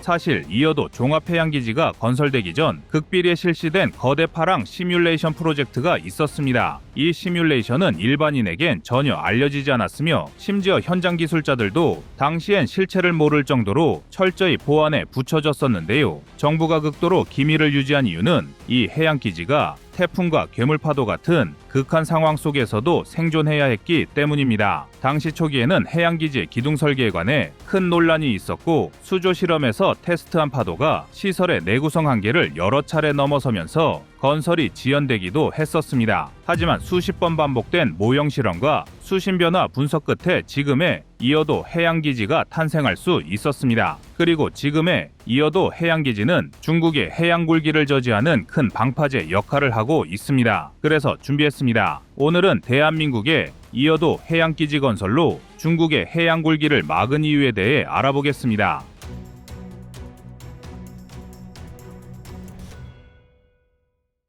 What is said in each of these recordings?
사실 이어도 종합해양기지가 건설되기 전 극비리에 실시된 거대 파랑 시뮬레이션 프로젝트가 있었습니다. 이 시뮬레이션은 일반인에겐 전혀 알려지지 않았으며 심지어 현장 기술자들도 당시엔 실체를 모를 정도로 철저히 보안에 붙여졌었는데요. 정부가 극도로 기밀을 유지한 이유는 이 해양기지가 태풍과 괴물파도 같은 극한 상황 속에서도 생존해야 했기 때문입니다. 당시 초기에는 해양기지의 기둥 설계에 관해 큰 논란이 있었고 수조 실험에서 테스트한 파도가 시설의 내구성 한계를 여러 차례 넘어서면서 건설이 지연되기도 했었습니다. 하지만 수십 번 반복된 모형 실험과 수신 변화 분석 끝에 지금의 이어도 해양기지가 탄생할 수 있었습니다. 그리고 지금의 이어도 해양기지는 중국의 해양굴기를 저지하는 큰 방파제 역할을 하고 있습니다. 그래서 준비했습니다. 오늘은 대한민국의 이어도 해양기지 건설로 중국의 해양굴기를 막은 이유에 대해 알아보겠습니다.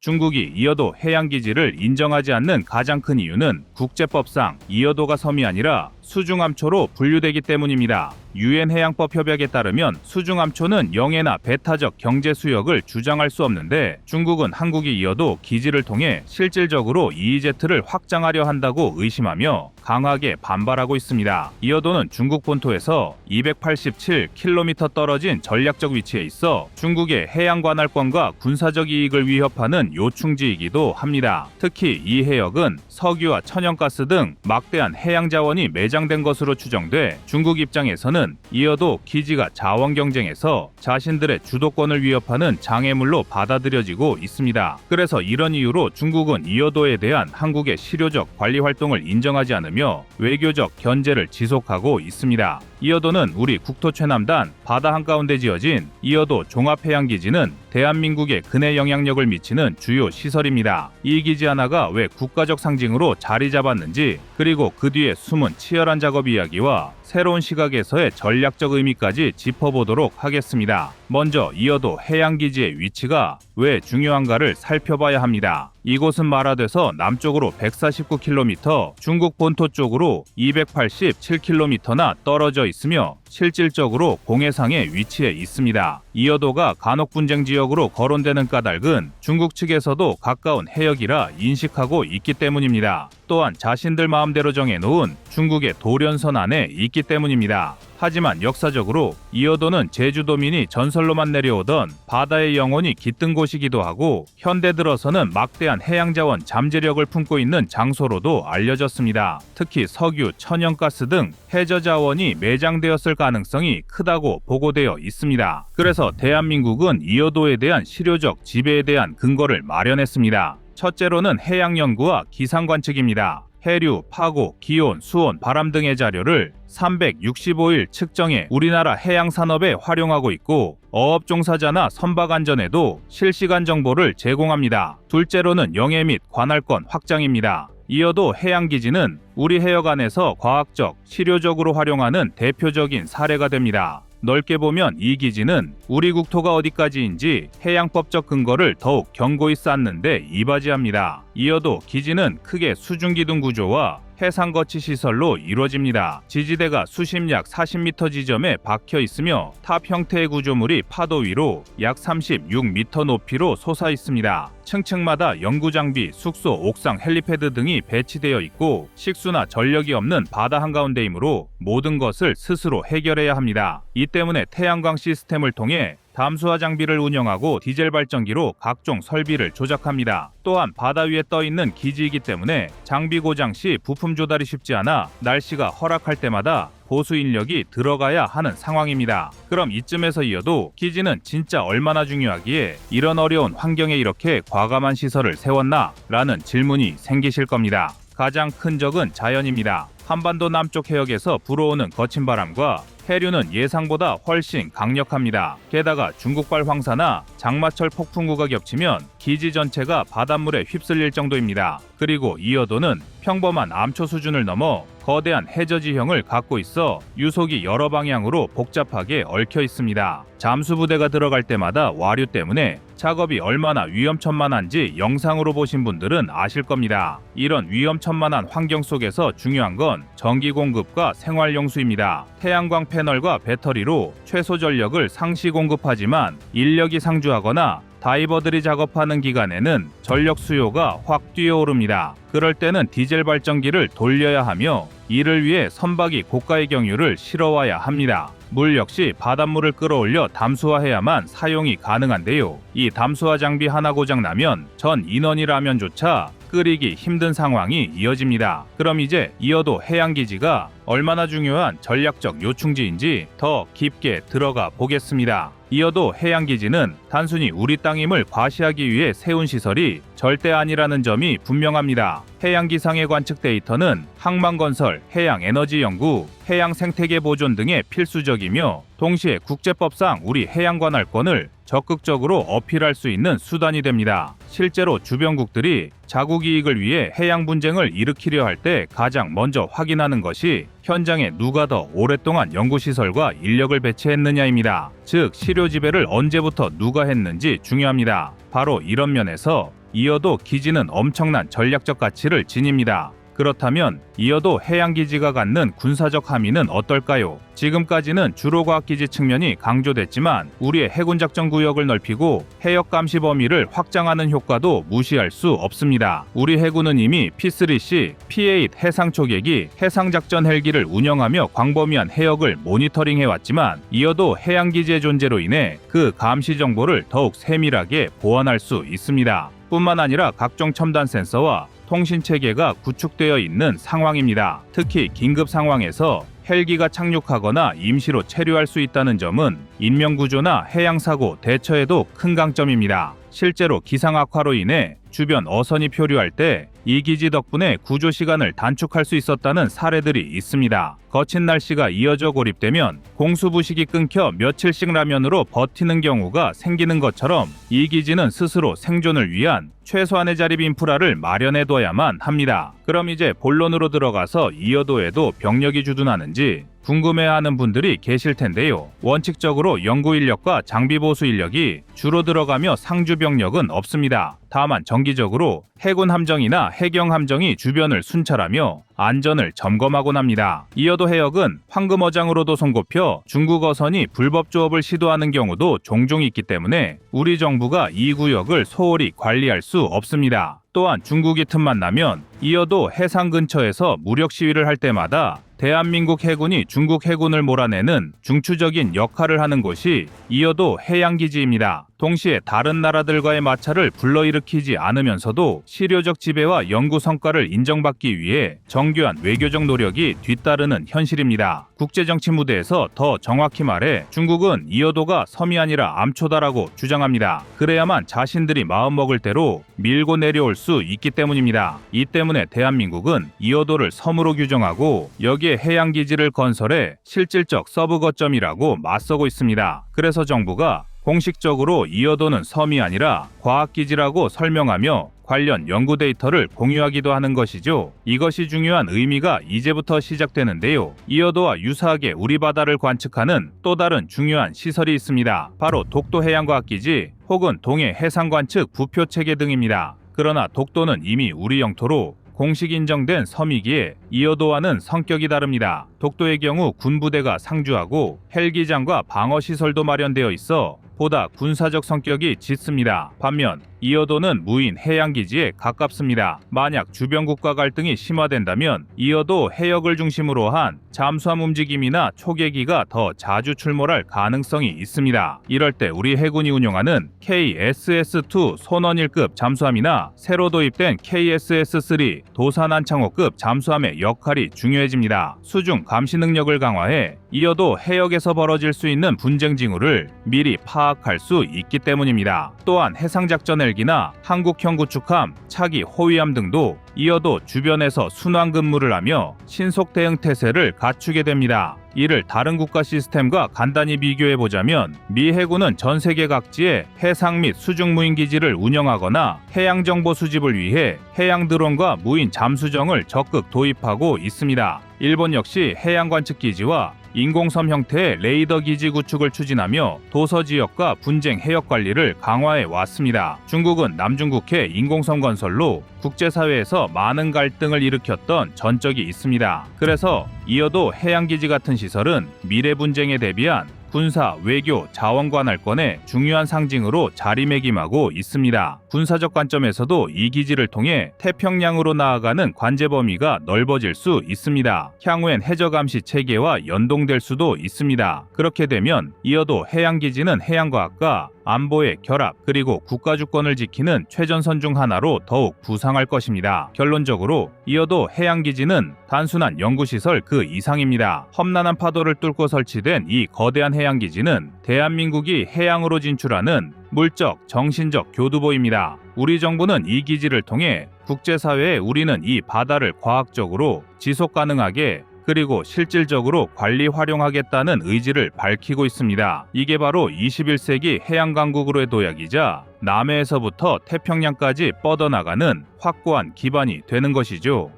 중국이 이어도 해양기지를 인정하지 않는 가장 큰 이유는 국제법상 이어도가 섬이 아니라 수중암초로 분류되기 때문입니다. 유엔 해양법 협약에 따르면 수중암초는 영해나 배타적 경제 수역을 주장할 수 없는데 중국은 한국이 이어도 기지를 통해 실질적으로 EEZ를 확장하려 한다고 의심하며 강하게 반발하고 있습니다. 이어도는 중국 본토에서 287km 떨어진 전략적 위치에 있어 중국의 해양 관할권과 군사적 이익을 위협하는 요충지이기도 합니다. 특히 이 해역은 석유와 천연가스 등 막대한 해양 자원이 매장된 것으로 추정돼 중국 입장에서는 이어도 기지가 자원 경쟁에서 자신들의 주도권을 위협하는 장애물로 받아들여지고 있습니다. 그래서 이런 이유로 중국은 이어도에 대한 한국의 실효적 관리 활동을 인정하지 않으며 외교적 견제를 지속하고 있습니다. 이어도는 우리 국토 최남단 바다 한가운데 지어진 이어도 종합해양기지는 대한민국에 근해 영향력을 미치는 주요 시설입니다. 이 기지 하나가 왜 국가적 상징으로 자리 잡았는지 그리고 그 뒤에 숨은 치열한 작업 이야기와 새로운 시각에서의 전략적 의미까지 짚어보도록 하겠습니다. 먼저 이어도 해양기지의 위치가 왜 중요한가를 살펴봐야 합니다. 이곳은 말하돼서 남쪽으로 149km, 중국 본토 쪽으로 287km나 떨어져 있으며 실질적으로 공해상에 위치해 있습니다. 이어도가 간혹 분쟁 지역으로 거론되는 까닭은 중국 측에서도 가까운 해역이라 인식하고 있기 때문입니다. 또한 자신들 마음대로 정해놓은 중국의 도련선 안에 있기 때문입니다. 하지만 역사적으로 이어도는 제주도민이 전설로만 내려오던 바다의 영혼이 깃든 곳이기도 하고 현대 들어서는 막대한 해양자원 잠재력을 품고 있는 장소로도 알려졌습니다. 특히 석유, 천연가스 등 해저 자원이 매장되었을 가능성이 크다고 보고되어 있습니다. 그래서 대한민국은 이어도에 대한 실효적 지배에 대한 근거를 마련했습니다. 첫째로는 해양연구와 기상관측입니다. 해류, 파고, 기온, 수온, 바람 등의 자료를 365일 측정해 우리나라 해양산업에 활용하고 있고 어업 종사자나 선박 안전에도 실시간 정보를 제공합니다. 둘째로는 영해 및 관할권 확장입니다. 이어도 해양기지는 우리 해역 안에서 과학적, 실효적으로 활용하는 대표적인 사례가 됩니다. 넓게 보면 이 기지는 우리 국토가 어디까지인지 해양법적 근거를 더욱 견고히 쌓는 데 이바지합니다. 이어도 기지는 크게 수중기둥 구조와 해상거치 시설로 이루어집니다. 지지대가 수심약 40m 지점에 박혀 있으며 탑 형태의 구조물이 파도 위로 약 36m 높이로 솟아 있습니다. 층층마다 연구장비, 숙소, 옥상 헬리패드 등이 배치되어 있고 식수나 전력이 없는 바다 한가운데이므로 모든 것을 스스로 해결해야 합니다. 이 때문에 태양광 시스템을 통해 담수화 장비를 운영하고 디젤 발전기로 각종 설비를 조작합니다. 또한 바다 위에 떠 있는 기지이기 때문에 장비 고장 시 부품 조달이 쉽지 않아 날씨가 허락할 때마다 보수 인력이 들어가야 하는 상황입니다. 그럼 이쯤에서 이어도 기지는 진짜 얼마나 중요하기에 이런 어려운 환경에 이렇게 과감한 시설을 세웠나? 라는 질문이 생기실 겁니다. 가장 큰 적은 자연입니다. 한반도 남쪽 해역에서 불어오는 거친 바람과 해류는 예상보다 훨씬 강력합니다. 게다가 중국발 황사나 장마철 폭풍우가 겹치면 기지 전체가 바닷물에 휩쓸릴 정도입니다. 그리고 이어도는 평범한 암초 수준을 넘어 거대한 해저 지형을 갖고 있어 유속이 여러 방향으로 복잡하게 얽혀 있습니다. 잠수부대가 들어갈 때마다 와류 때문에 작업이 얼마나 위험천만한지 영상으로 보신 분들은 아실 겁니다. 이런 위험천만한 환경 속에서 중요한 건 전기 공급과 생활용수입니다. 태양광 패널과 배터리로 최소 전력을 상시 공급하지만 인력이 상주하거나 다이버들이 작업하는 기간에는 전력 수요가 확 뛰어오릅니다. 그럴 때는 디젤 발전기를 돌려야 하며 이를 위해 선박이 고가의 경유를 실어와야 합니다. 물 역시 바닷물을 끌어올려 담수화해야만 사용이 가능한데요. 이 담수화 장비 하나 고장나면 전 인원이라면조차 끓이기 힘든 상황이 이어집니다. 그럼 이제 이어도 해양기지가 얼마나 중요한 전략적 요충지인지 더 깊게 들어가 보겠습니다. 이어도 해양기지는 단순히 우리 땅임을 과시하기 위해 세운 시설이 절대 아니라는 점이 분명합니다. 해양기상의 관측 데이터는 항만건설, 해양에너지연구, 해양생태계 보존 등에 필수적이며 동시에 국제법상 우리 해양관할권을 적극적으로 어필할 수 있는 수단이 됩니다. 실제로 주변국들이 자국 이익을 위해 해양 분쟁을 일으키려 할 때 가장 먼저 확인하는 것이 현장에 누가 더 오랫동안 연구시설과 인력을 배치했느냐입니다. 즉, 시료 지배를 언제부터 누가 했는지 중요합니다. 바로 이런 면에서 이어도 기지는 엄청난 전략적 가치를 지닙니다. 그렇다면 이어도 해양기지가 갖는 군사적 함의는 어떨까요? 지금까지는 주로 과학기지 측면이 강조됐지만 우리의 해군작전 구역을 넓히고 해역 감시 범위를 확장하는 효과도 무시할 수 없습니다. 우리 해군은 이미 P3C, P8 해상 초계기, 해상작전 헬기를 운영하며 광범위한 해역을 모니터링해왔지만 이어도 해양기지의 존재로 인해 그 감시 정보를 더욱 세밀하게 보완할 수 있습니다. 뿐만 아니라 각종 첨단 센서와 통신체계가 구축되어 있는 상황입니다. 특히 긴급 상황에서 헬기가 착륙하거나 임시로 체류할 수 있다는 점은 인명구조나 해양사고 대처에도 큰 강점입니다. 실제로 기상 악화로 인해 주변 어선이 표류할 때 이 기지 덕분에 구조 시간을 단축할 수 있었다는 사례들이 있습니다. 거친 날씨가 이어져 고립되면 공수부식이 끊겨 며칠씩 라면으로 버티는 경우가 생기는 것처럼 이 기지는 스스로 생존을 위한 최소한의 자립 인프라를 마련해둬야만 합니다. 그럼 이제 본론으로 들어가서 이어도에도 병력이 주둔하는지 궁금해하는 분들이 계실 텐데요. 원칙적으로 연구 인력과 장비 보수 인력이 주로 들어가며 상주 병력은 없습니다. 다만 정기적으로 해군 함정이나 해경 함정이 주변을 순찰하며 안전을 점검하곤 합니다. 이어도 해역은 황금어장으로도 손꼽혀 중국 어선이 불법 조업을 시도하는 경우도 종종 있기 때문에 우리 정부가 이 구역을 소홀히 관리할 수 없습니다. 또한 중국이 틈만 나면 이어도 해상 근처에서 무력 시위를 할 때마다 대한민국 해군이 중국 해군을 몰아내는 중추적인 역할을 하는 곳이 이어도 해양기지입니다. 동시에 다른 나라들과의 마찰을 불러일으키지 않으면서도 실효적 지배와 연구 성과를 인정받기 위해 정교한 외교적 노력이 뒤따르는 현실입니다. 국제정치 무대에서 더 정확히 말해 중국은 이어도가 섬이 아니라 암초다라고 주장합니다. 그래야만 자신들이 마음먹을 대로 밀고 내려올 수 있기 때문입니다. 이 때문에 대한민국은 이어도를 섬으로 규정하고 여기에 해양기지를 건설해 실질적 서브 거점이라고 맞서고 있습니다. 그래서 정부가 공식적으로 이어도는 섬이 아니라 과학기지라고 설명하며 관련 연구 데이터를 공유하기도 하는 것이죠. 이것이 중요한 의미가 이제부터 시작되는데요. 이어도와 유사하게 우리 바다를 관측하는 또 다른 중요한 시설이 있습니다. 바로 독도 해양과학기지 혹은 동해 해상관측 부표체계 등입니다. 그러나 독도는 이미 우리 영토로 공식 인정된 섬이기에 이어도와는 성격이 다릅니다. 독도의 경우 군부대가 상주하고 헬기장과 방어시설도 마련되어 있어 보다 군사적 성격이 짙습니다. 반면 이어도는 무인 해양기지에 가깝습니다. 만약 주변 국가 갈등이 심화된다면 이어도 해역을 중심으로 한 잠수함 움직임이나 초계기가 더 자주 출몰할 가능성이 있습니다. 이럴 때 우리 해군이 운용하는 KSS-2 손원일급 잠수함이나 새로 도입된 KSS-3 도산안창호급 잠수함의 역할이 중요해집니다. 수중 감시 능력을 강화해 이어도 해역에서 벌어질 수 있는 분쟁 징후를 미리 파악할 수 있기 때문입니다. 또한 해상작전 헬기나 한국형 구축함, 차기 호위함 등도 이어도 주변에서 순환 근무를 하며 신속 대응 태세를 갖추게 됩니다. 이를 다른 국가 시스템과 간단히 비교해보자면 미 해군은 전 세계 각지에 해상 및 수중 무인 기지를 운영하거나 해양 정보 수집을 위해 해양 드론과 무인 잠수정을 적극 도입하고 있습니다. 일본 역시 해양 관측 기지와 인공섬 형태의 레이더 기지 구축을 추진하며 도서 지역과 분쟁 해역 관리를 강화해 왔습니다. 중국은 남중국해 인공섬 건설로 국제사회에서 많은 갈등을 일으켰던 전적이 있습니다. 그래서 이어도 해양기지 같은 시설은 미래 분쟁에 대비한 군사, 외교, 자원 관할권의 중요한 상징으로 자리매김하고 있습니다. 군사적 관점에서도 이 기지를 통해 태평양으로 나아가는 관제 범위가 넓어질 수 있습니다. 향후엔 해저 감시 체계와 연동될 수도 있습니다. 그렇게 되면 이어도 해양기지는 해양과학과 안보의 결합 그리고 국가 주권을 지키는 최전선 중 하나로 더욱 부상할 것입니다. 결론적으로 이어도 해양기지는 단순한 연구시설 그 이상입니다. 험난한 파도를 뚫고 설치된 이 거대한 해양기지는 대한민국이 해양으로 진출하는 물적, 정신적 교두보입니다. 우리 정부는 이 기지를 통해 국제사회에 우리는 이 바다를 과학적으로 지속 가능하게 그리고 실질적으로 관리 활용하겠다는 의지를 밝히고 있습니다. 이게 바로 21세기 해양강국으로의 도약이자 남해에서부터 태평양까지 뻗어나가는 확고한 기반이 되는 것이죠.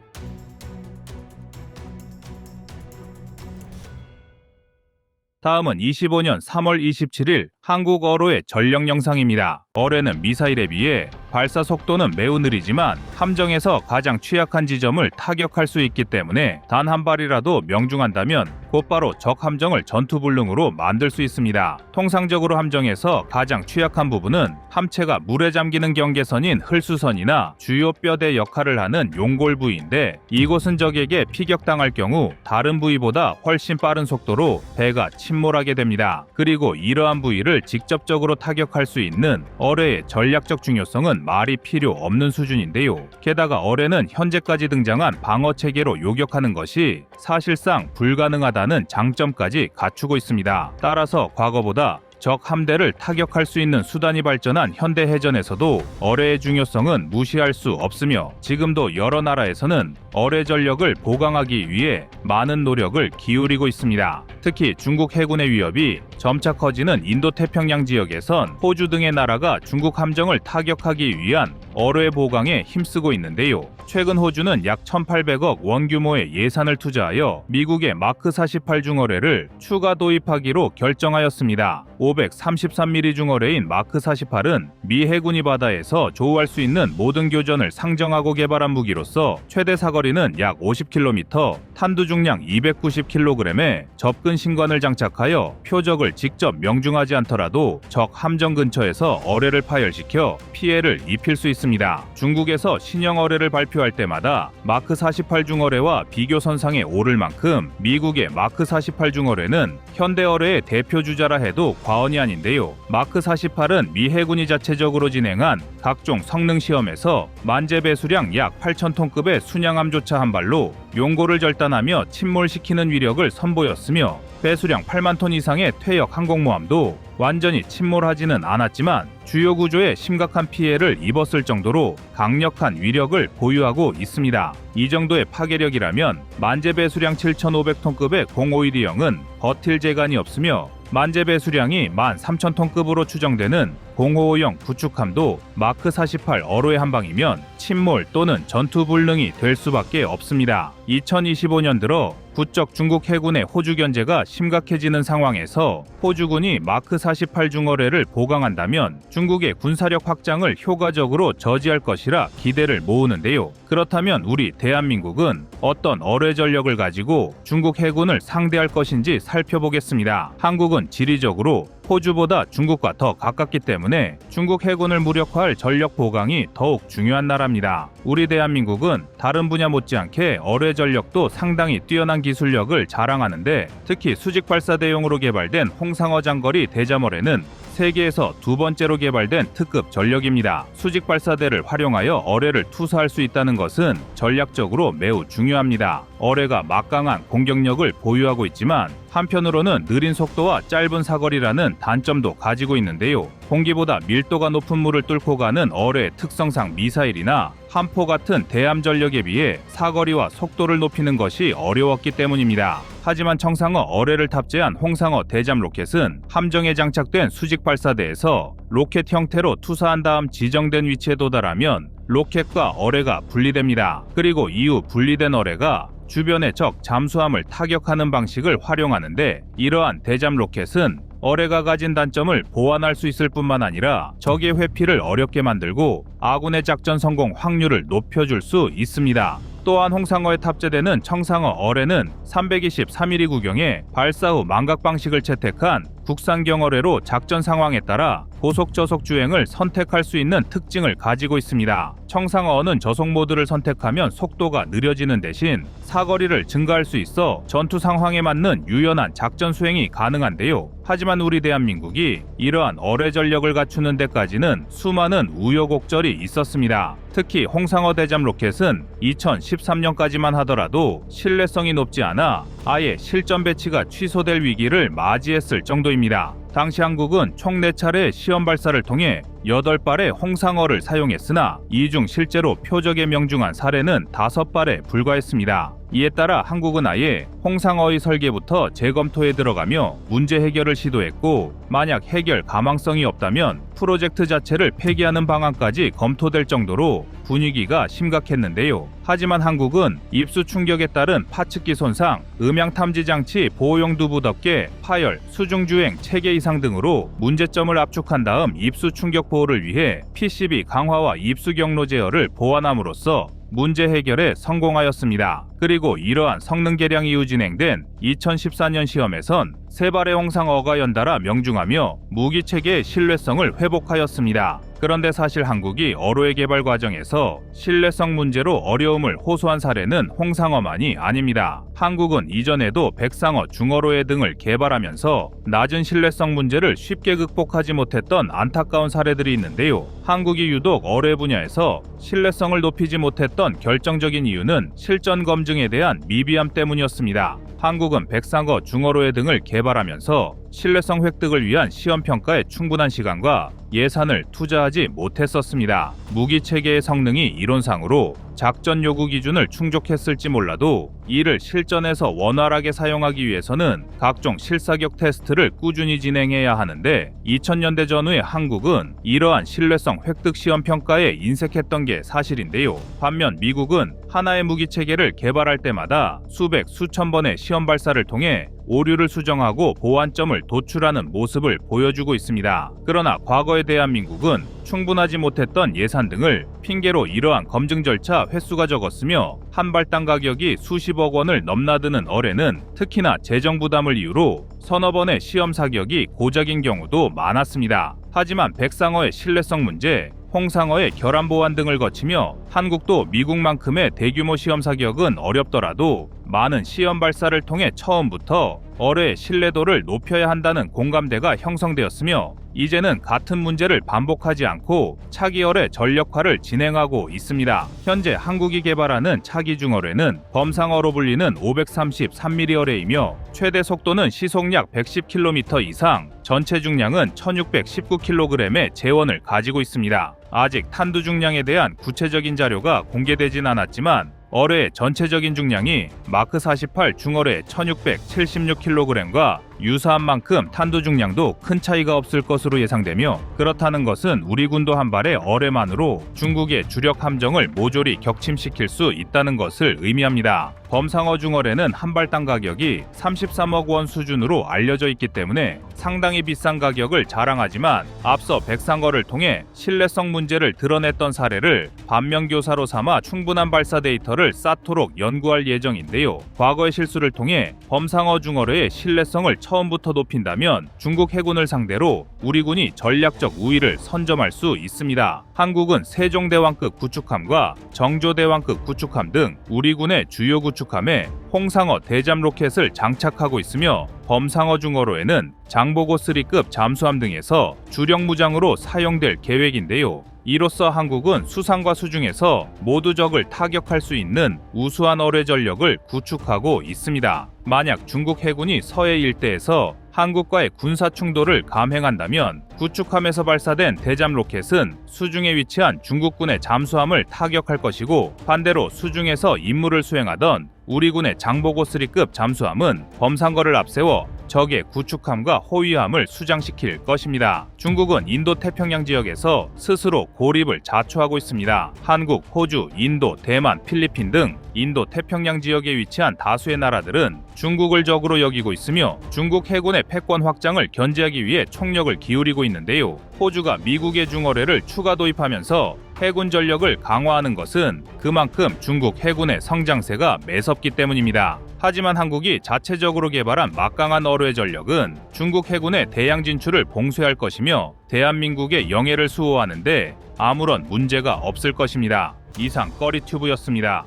다음은 25년 3월 27일 한국 어로의 전력 영상입니다. 어뢰는 미사일에 비해 발사 속도는 매우 느리지만 함정에서 가장 취약한 지점을 타격할 수 있기 때문에 단 한 발이라도 명중한다면 곧바로 적 함정을 전투불능으로 만들 수 있습니다. 통상적으로 함정에서 가장 취약한 부분은 함체가 물에 잠기는 경계선인 흘수선이나 주요 뼈대 역할을 하는 용골 부위인데 이곳은 적에게 피격당할 경우 다른 부위보다 훨씬 빠른 속도로 배가 침몰하게 됩니다. 그리고 이러한 부위를 직접적으로 타격할 수 있는 어뢰의 전략적 중요성은 말이 필요 없는 수준인데요. 게다가 어뢰는 현재까지 등장한 방어 체계로 요격하는 것이 사실상 불가능하다는 장점까지 갖추고 있습니다. 따라서 과거보다 적 함대를 타격할 수 있는 수단이 발전한 현대 해전에서도 어뢰의 중요성은 무시할 수 없으며 지금도 여러 나라에서는 어뢰 전력을 보강하기 위해 많은 노력을 기울이고 있습니다. 특히 중국 해군의 위협이 점차 커지는 인도태평양 지역에선 호주 등의 나라가 중국 함정을 타격하기 위한 어뢰 보강에 힘쓰고 있는데요. 최근 호주는 약 1,800억 원 규모의 예산을 투자하여 미국의 마크 48 중어뢰를 추가 도입하기로 결정하였습니다. 533mm 중어뢰인 마크 48은 미 해군이 바다에서 조우할 수 있는 모든 교전을 상정하고 개발한 무기로서 최대 사거리는 약 50km, 탄두 중량 290kg의 접근 신관을 장착하여 표적을 직접 명중하지 않더라도 적 함정 근처에서 어뢰를 파열시켜 피해를 입힐 수 있습니다. 중국에서 신형 어뢰를 발표할 때마다 마크 48 중어뢰와 비교 선상에 오를 만큼 미국의 마크 48 중어뢰는 현대 어뢰의 대표 주자라 해도 과언이 아닌데요. 마크 48은 미 해군이 자체적으로 진행한 각종 성능 시험에서 만재 배수량 약 8,000톤급의 순양함조차 한 발로 용고를 절단하며 침몰시키는 위력을 선보였으며 배수량 8만 톤 이상의 퇴역 항공모함도 완전히 침몰하지는 않았지만 주요 구조에 심각한 피해를 입었을 정도로 강력한 위력을 보유하고 있습니다. 이 정도의 파괴력이라면 만재 배수량 7,500톤급의 051D형은 버틸 재간이 없으며 만재 배수량이 13,000톤급으로 추정되는 055형 구축함도 마크 48 어로의 한방이면 침몰 또는 전투 불능이 될 수밖에 없습니다. 2025년 들어 부쩍 중국 해군의 호주 견제가 심각해지는 상황에서 호주군이 마크 48 중어뢰를 보강한다면 중국의 군사력 확장을 효과적으로 저지할 것이라 기대를 모으는데요. 그렇다면 우리 대한민국은 어떤 어뢰 전력을 가지고 중국 해군을 상대할 것인지 살펴보겠습니다. 한국은 지리적으로 호주보다 중국과 더 가깝기 때문에 중국 해군을 무력화할 전력 보강이 더욱 중요한 나라입니다. 우리 대한민국은 다른 분야 못지않게 어뢰 전력도 상당히 뛰어난 기술력을 자랑하는데 특히 수직 발사대용으로 개발된 홍상어 장거리 대잠어뢰는 세계에서 두 번째로 개발된 특급 전력입니다. 수직 발사대를 활용하여 어뢰를 투사할 수 있다는 것은 전략적으로 매우 중요합니다. 어뢰가 막강한 공격력을 보유하고 있지만 한편으로는 느린 속도와 짧은 사거리라는 단점도 가지고 있는데요. 공기보다 밀도가 높은 물을 뚫고 가는 어뢰의 특성상 미사일이나 함포 같은 대함 전력에 비해 사거리와 속도를 높이는 것이 어려웠기 때문입니다. 하지만 청상어 어뢰를 탑재한 홍상어 대잠 로켓은 함정에 장착된 수직 발사대에서 로켓 형태로 투사한 다음 지정된 위치에 도달하면 로켓과 어뢰가 분리됩니다. 그리고 이후 분리된 어뢰가 주변의 적 잠수함을 타격하는 방식을 활용하는데, 이러한 대잠 로켓은 어뢰가 가진 단점을 보완할 수 있을 뿐만 아니라 적의 회피를 어렵게 만들고 아군의 작전 성공 확률을 높여줄 수 있습니다. 또한 홍상어에 탑재되는 청상어 어뢰는 323mm 구경에 발사 후 망각 방식을 채택한 국산경 어뢰로 작전 상황에 따라 고속 저속 주행을 선택할 수 있는 특징을 가지고 있습니다. 청상어는 저속 모드를 선택하면 속도가 느려지는 대신 사거리를 증가할 수 있어 전투 상황에 맞는 유연한 작전 수행이 가능한데요. 하지만 우리 대한민국이 이러한 어뢰 전력을 갖추는 데까지는 수많은 우여곡절이 있었습니다. 특히 홍상어 대잠 로켓은 2013년까지만 하더라도 신뢰성이 높지 않아 아예 실전 배치가 취소될 위기를 맞이했을 정도입니다. 당시 한국은 총 4차례 시험 발사를 통해 8발의 홍상어를 사용했으나 이 중 실제로 표적에 명중한 사례는 5발에 불과했습니다. 이에 따라 한국은 아예 홍상어의 설계부터 재검토에 들어가며 문제 해결을 시도했고, 만약 해결 가망성이 없다면 프로젝트 자체를 폐기하는 방안까지 검토될 정도로 분위기가 심각했는데요. 하지만 한국은 입수 충격에 따른 파츠기 손상, 음향 탐지 장치 보호용 두부 덮개, 파열, 수중주행 체계 이상 등으로 문제점을 압축한 다음 입수 충격 보호를 위해 PCB 강화와 입수 경로 제어를 보완함으로써 문제 해결에 성공하였습니다. 그리고 이러한 성능 개량 이후 진행된 2014년 시험에선 3발의 홍상어가 연달아 명중하며 무기 체계의 신뢰성을 회복하였습니다. 그런데 사실 한국이 어뢰 개발 과정에서 신뢰성 문제로 어려움을 호소한 사례는 홍상어만이 아닙니다. 한국은 이전에도 백상어, 중어로해 등을 개발하면서 낮은 신뢰성 문제를 쉽게 극복하지 못했던 안타까운 사례들이 있는데요. 한국이 유독 어뢰 분야에서 신뢰성을 높이지 못했던 결정적인 이유는 실전 검증에 대한 미비함 때문이었습니다. 한국은 백상어, 중어로해 등을 개발하면서 신뢰성 획득을 위한 시험 평가에 충분한 시간과 예산을 투자하지 못했었습니다. 무기 체계의 성능이 이론상으로 작전 요구 기준을 충족했을지 몰라도 이를 실전에서 원활하게 사용하기 위해서는 각종 실사격 테스트를 꾸준히 진행해야 하는데, 2000년대 전후의 한국은 이러한 신뢰성 획득 시험 평가에 인색했던 게 사실인데요. 반면 미국은 하나의 무기 체계를 개발할 때마다 수백, 수천 번의 시험 발사를 통해 오류를 수정하고 보완점을 도출하는 모습을 보여주고 있습니다. 그러나 과거의 대한민국은 충분하지 못했던 예산 등을 핑계로 이러한 검증 절차 횟수가 적었으며 한 발당 가격이 수십억 원을 넘나드는 어뢰는 특히나 재정 부담을 이유로 서너 번의 시험 사격이 고작인 경우도 많았습니다. 하지만 백상어의 신뢰성 문제, 홍상어의 결함 보완 등을 거치며 한국도 미국만큼의 대규모 시험 사격은 어렵더라도 많은 시험 발사를 통해 처음부터 어뢰의 신뢰도를 높여야 한다는 공감대가 형성되었으며, 이제는 같은 문제를 반복하지 않고 차기 어뢰 전력화를 진행하고 있습니다. 현재 한국이 개발하는 차기 중어뢰는 범상어로 불리는 533mm 어뢰이며 최대 속도는 시속 약 110km 이상, 전체 중량은 1619kg의 재원을 가지고 있습니다. 아직 탄두 중량에 대한 구체적인 자료가 공개되진 않았지만 어뢰의 전체적인 중량이 마크 48 중어뢰 1676kg과 유사한 만큼 탄두 중량도 큰 차이가 없을 것으로 예상되며, 그렇다는 것은 우리 군도 한 발의 어뢰만으로 중국의 주력 함정을 모조리 격침시킬 수 있다는 것을 의미합니다. 범상어 중어뢰는 한 발당 가격이 33억 원 수준으로 알려져 있기 때문에 상당히 비싼 가격을 자랑하지만, 앞서 백상어를 통해 신뢰성 문제를 드러냈던 사례를 반면교사로 삼아 충분한 발사 데이터를 쌓도록 연구할 예정인데요. 과거의 실수를 통해 범상어 중어뢰의 신뢰성을 처음부터 높인다면 중국 해군을 상대로 우리 군이 전략적 우위를 선점할 수 있습니다. 한국은 세종대왕급 구축함과 정조대왕급 구축함 등 우리 군의 주요 구축함에 홍상어 대잠 로켓을 장착하고 있으며, 범상어 중어로에는 장보고 3급 잠수함 등에서 주력 무장으로 사용될 계획인데요. 이로써 한국은 수상과 수중에서 모두 적을 타격할 수 있는 우수한 어뢰 전력을 구축하고 있습니다. 만약 중국 해군이 서해 일대에서 한국과의 군사 충돌을 감행한다면 구축함에서 발사된 대잠 로켓은 수중에 위치한 중국군의 잠수함을 타격할 것이고, 반대로 수중에서 임무를 수행하던 우리군의 장보고 3급 잠수함은 범상거를 앞세워 적의 구축함과 호위함을 수장시킬 것입니다. 중국은 인도 태평양 지역에서 스스로 고립을 자초하고 있습니다. 한국, 호주, 인도, 대만, 필리핀 등 인도 태평양 지역에 위치한 다수의 나라들은 중국을 적으로 여기고 있으며 중국 해군의 패권 확장을 견제하기 위해 총력을 기울이고 있는데요. 호주가 미국의 중어뢰를 추가 도입하면서 해군 전력을 강화하는 것은 그만큼 중국 해군의 성장세가 매섭기 때문입니다. 하지만 한국이 자체적으로 개발한 막강한 어뢰 전력은 중국 해군의 대양 진출을 봉쇄할 것이며 대한민국의 영해를 수호하는데 아무런 문제가 없을 것입니다. 이상 꺼리튜브였습니다.